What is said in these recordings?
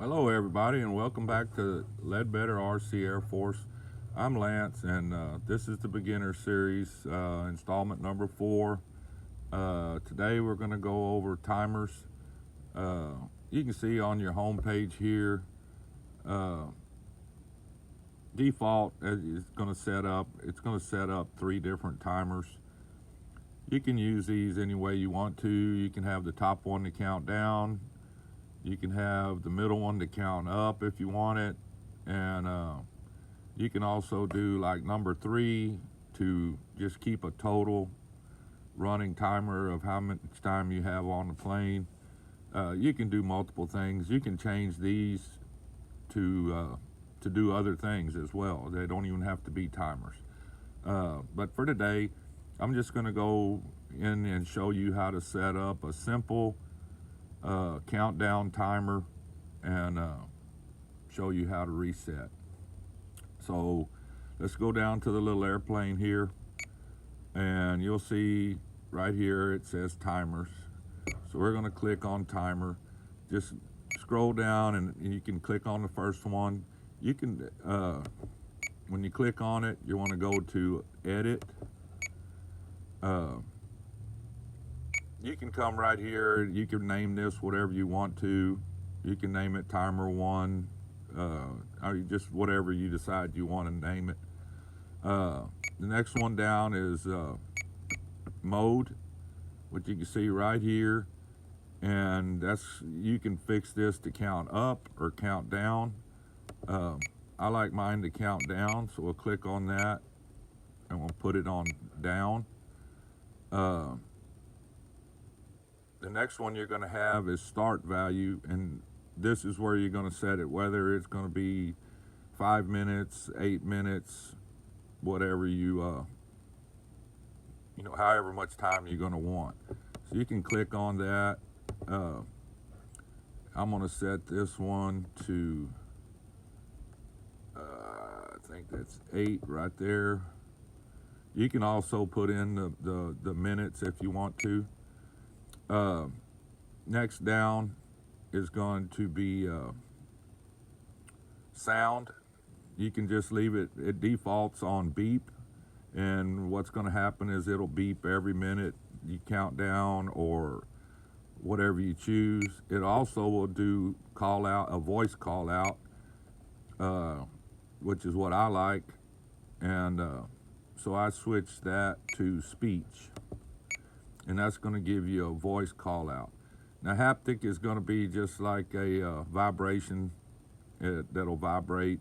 Hello, everybody, and welcome back to Ledbetter RC Air Force. I'm Lance, and this is the beginner series, installment number 4. Today, we're going to go over timers. You can see on your home page here, uh, default is going to set up. It's going to set up 3 different timers. You can use these any way you want to. You can have the top one to count down. You can have the middle one to count up if you want it, and you can also do like number 3 to just keep a total running timer of how much time you have on the plane. You can do multiple things. You can change these to do other things as well. They don't even have to be timers. But for today, I'm just going to go in and show you how to set up a simple countdown timer and show you how to reset. So let's go down to the little airplane here, and you'll see right here it says timers. So we're going to click on timer. Just scroll down and you can click on the first one. You can when you click on it, you want to go to edit. You can come right here. You can name this whatever you want to. You can name it timer 1, or just whatever you decide you want to name it. The next one down is mode, which you can see right here, and you can fix this to count up or count down. I like mine to count down, so we'll click on that and we'll put it on down. The next one you're going to have is start value, and this is where you're going to set it, whether it's going to be 5 minutes, 8 minutes, whatever however much time you're going to want. So you can click on that. I'm going to set this one to, I think that's 8 right there. You can also put in the minutes if you want to. Next down is going to be sound. You can just leave it, it defaults on beep, and what's going to happen is it'll beep every minute you count down or whatever you choose. It also will do call out, a voice call out, which is what I like, and so I switched that to speech, and that's going to give you a voice call out. Now haptic is going to be just like a vibration that'll vibrate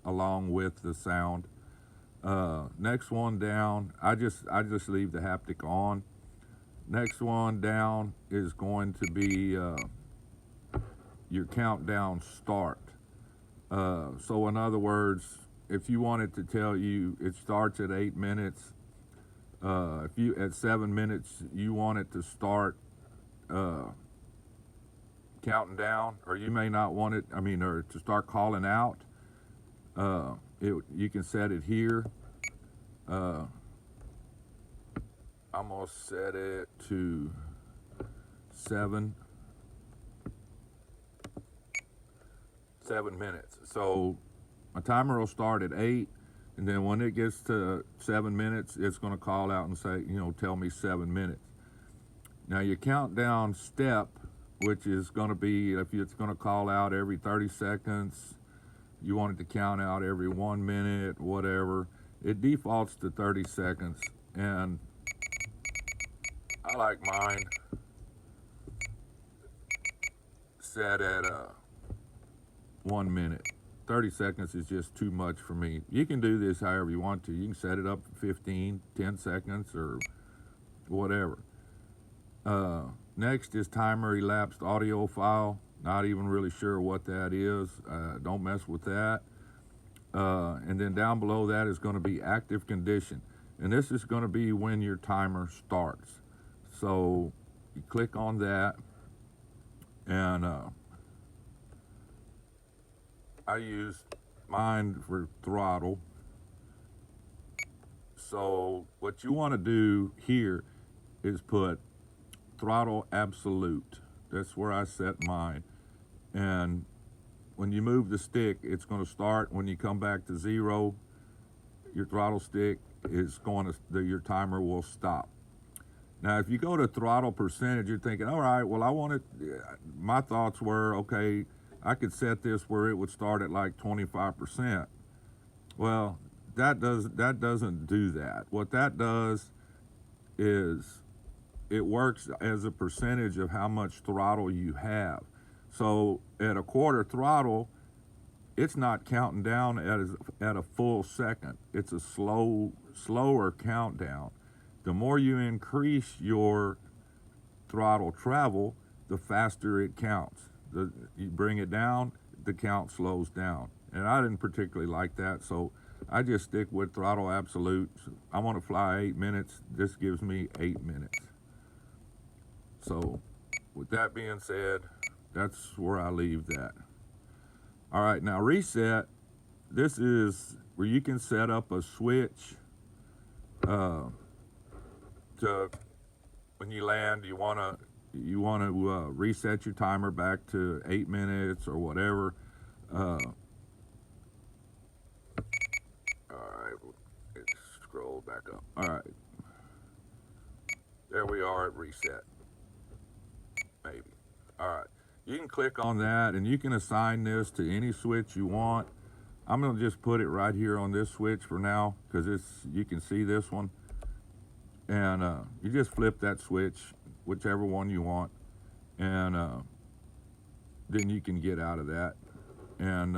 along with the sound. Next one down, I just leave the haptic on. Next one down is going to be your countdown start. So in other words, if you wanted to tell you it starts at 8 minutes, if you at 7 minutes you want it to start counting down, or you may not want it, or to start calling out, you can set it here. I'm gonna set it to 7 minutes. So my timer will start at 8, and then when it gets to 7 minutes, it's going to call out and say, tell me 7 minutes. Now your countdown step, which is going to be, if it's going to call out every 30 seconds, you want it to count out every 1 minute, whatever, it defaults to 30 seconds, and I like mine set at 1 minute. 30 seconds is just too much for me. You can do this however you want to. You can set it up for 15, 10 seconds, or whatever. Next is timer elapsed audio file. Not even really sure what that is. Don't mess with that. And then down below that is going to be active condition. And this is going to be when your timer starts. So you click on that, and I use mine for throttle. So what you want to do here is put throttle absolute. That's where I set mine. And when you move the stick, it's going to start. When you come back to 0, your throttle stick is going to, your timer will stop. Now, if you go to throttle percentage, you're thinking, all right, well, I want it, my thoughts were, okay, I could set this where it would start at like 25%. Well, that doesn't do that. What that does is it works as a percentage of how much throttle you have. So at a quarter throttle, it's not counting down at a full second. It's a slower countdown. The more you increase your throttle travel, the faster it counts. You bring it down, the count slows down. And I didn't particularly like that, so I just stick with throttle absolute. I want to fly 8 minutes. This gives me 8 minutes. So with that being said, that's where I leave that. All right, now reset. This is where you can set up a switch to, when you land, you want to reset your timer back to 8 minutes or whatever. All right, let's scroll back up. All right, there we are at reset. Maybe. All right, you can click on that and you can assign this to any switch you want. I'm going to just put it right here on this switch for now because you can see this one. And you just flip that switch, whichever one you want, and then you can get out of that. And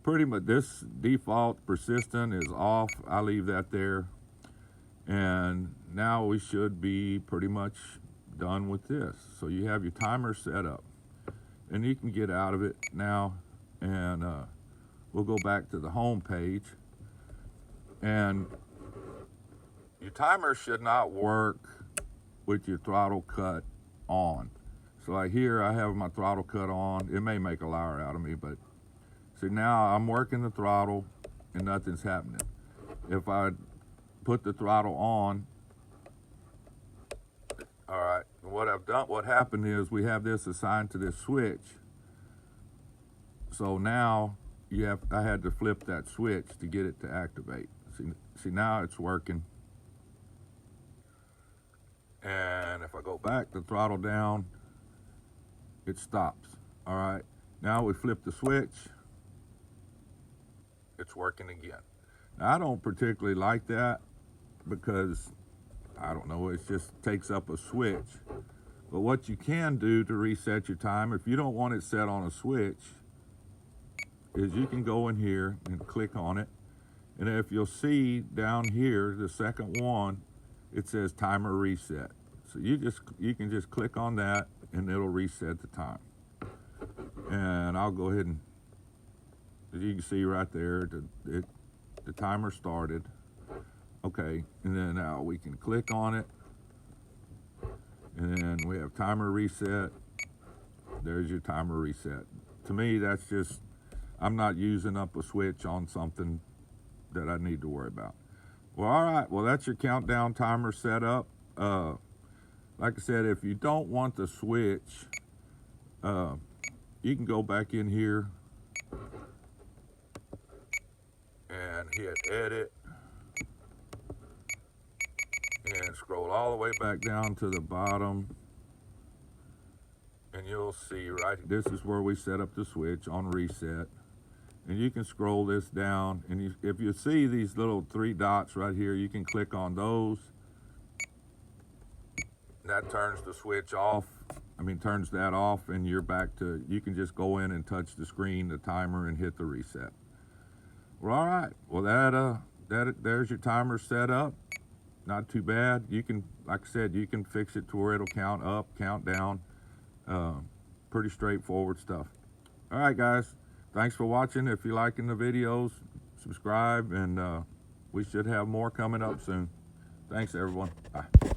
pretty much this default persistent is off. I leave that there. And now we should be pretty much done with this. So you have your timer set up, and you can get out of it now. And we'll go back to the home page. And your timer should not work with your throttle cut on. So like here, I have my throttle cut on. It may make a liar out of me, but see now I'm working the throttle and nothing's happening. If I put the throttle on, all right, what I've done, what happened is we have this assigned to this switch. So now I had to flip that switch to get it to activate. See now it's working. And if I go back, the throttle down, it stops. All right, now we flip the switch, it's working again. Now I don't particularly like that because, I don't know, it just takes up a switch. But what you can do to reset your time, if you don't want it set on a switch, is you can go in here and click on it. And if you'll see down here, the second one, it says timer reset. So you can just click on that and it'll reset the time. And I'll go ahead and, as you can see right there, the timer started. Okay, and then now we can click on it. And then we have timer reset. There's your timer reset. To me, that's just, I'm not using up a switch on something that I need to worry about. Well, all right, well, that's your countdown timer set up. Like I said, if you don't want the switch, you can go back in here and hit edit and scroll all the way back down to the bottom, and you'll see this is where we set up the switch on reset. And you can scroll this down, and if you see these little 3 dots right here, you can click on those. That turns the switch off. Turns that off, and you're back to, you can just go in and touch the screen, the timer, and hit the reset. Well, all right. Well, there's your timer set up. Not too bad. You can, like I said, you can fix it to where it'll count up, count down. Pretty straightforward stuff. All right, guys. Thanks for watching. If you're liking the videos, subscribe, and we should have more coming up soon. Thanks, everyone. Bye.